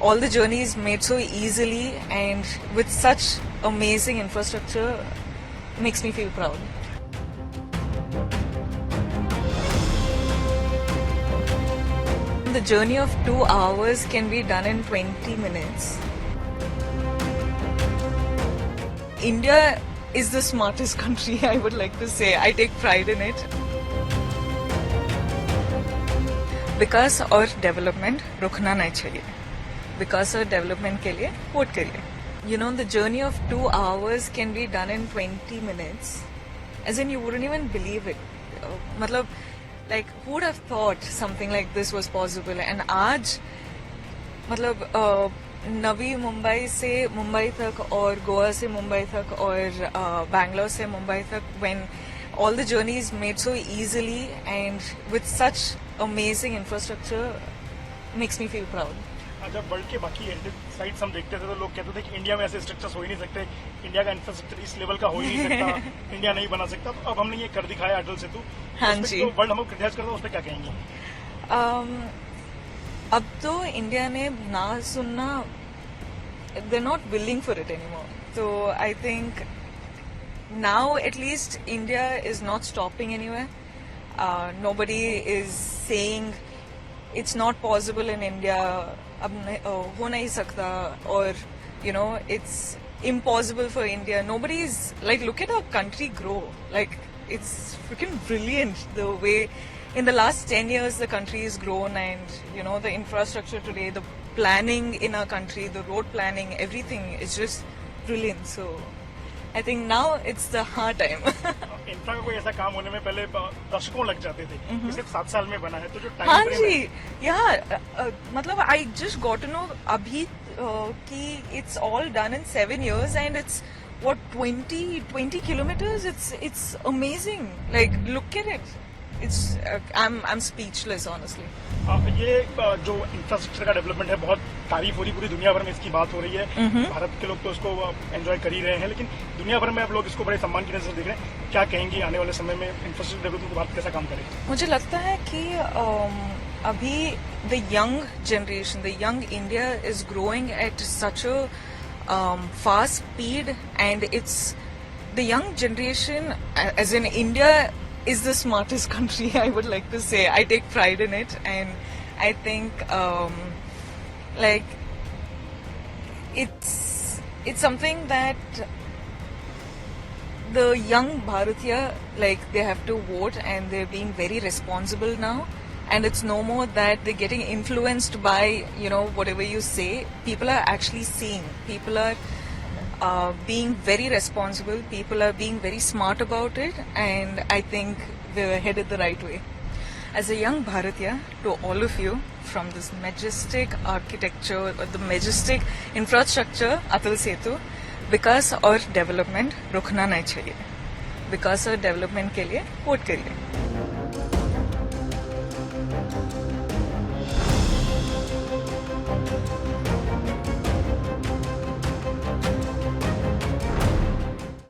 all the journeys made so easily and with such amazing infrastructure makes me feel proud. The journey of 2 hours can be done in 20 minutes. India is the smartest country, I would like to say. I take pride in it. विकास और development रुकना नहीं चाहिए. विकास और development के लिए vote करिए. You know, the journey of 2 hours can be done in 20 minutes. As in, you wouldn't even believe it. मतलब, like, who would have thought something like this was possible? And आज, मतलब, नवी मुंबई से मुंबई तक और गोवा से मुंबई तक और बैंगलोर से मुंबई तक, when all the journeys made so easily and with such amazing infrastructure makes me feel proud. जब वर्ल्ड के बाकी साइट्स हम देखते थे तो लोग कहते थे कि इंडिया में ऐसे स्ट्रक्चर्स हो ही नहीं सकते, इंडिया का इंफ्रास्ट्रक्चर इस लेवल का हो ही नहीं सकता, इंडिया नहीं बना सकता. तो अब हमने ये कर दिखाया अटल सेतु. हाँ जी. तो वर्ल्ड हम क्रिटिसाइज करते हैं, उस पर क्या कहेंगे? अब तो इंडिया ने ना सुनना, they're not willing for it anymore. So I think now at least India is not stopping anywhere. Nobody is saying it's not possible in India, ab ho nahi sakta, or you know, it's impossible for India. Nobody is like, look at our country grow. Like, it's freaking brilliant the way in the last 10 years the country has grown, and you know, the infrastructure today, the planning in our country, the road planning, everything is just brilliant. So I think now it's the hard time. Infra का कोई ऐसा काम होने में पहले दशकों लग जाते थे, सिर्फ 7 साल में बना है. तो जो टाइम हाँ जी, यार, मतलब I just got to know अभी कि it's all done in 7 years and it's what 20 kilometers. It's amazing. Like, look at it. It's I'm speechless honestly. ये जो इंफ्रास्ट्रक्चर का डेवलपमेंट है, बहुत तारीफ हो रही, पूरी दुनिया भर में इसकी बात हो रही है. भारत के लोग तो इसको एंजॉय कर ही रहे हैं, लेकिन दुनिया भर में अब लोग इसको बड़े सम्मान की नजर से देख रहे हैं. क्या कहेंगी आने वाले समय में इंफ्रास्ट्रक्चर डेवलपमेंट को भारत कैसा काम करे? मुझे लगता है कि अभी the young generation, the young India is growing at such a fast speed, and it's the young generation, as in India is the smartest country, I would like to say. I take pride in it, and I think like it's something that the young Bharatiya, like, they have to vote and they're being very responsible now, and it's no more that they're getting influenced by, you know, whatever you say. People are actually seeing, people are being very responsible, people are being very smart about it, and I think we're headed the right way. As a young Bharatiya, to all of you, from this majestic architecture or the majestic infrastructure Atal Setu, विकास और development रुकना नहीं चाहिए. विकास और development के लिए vote करिए.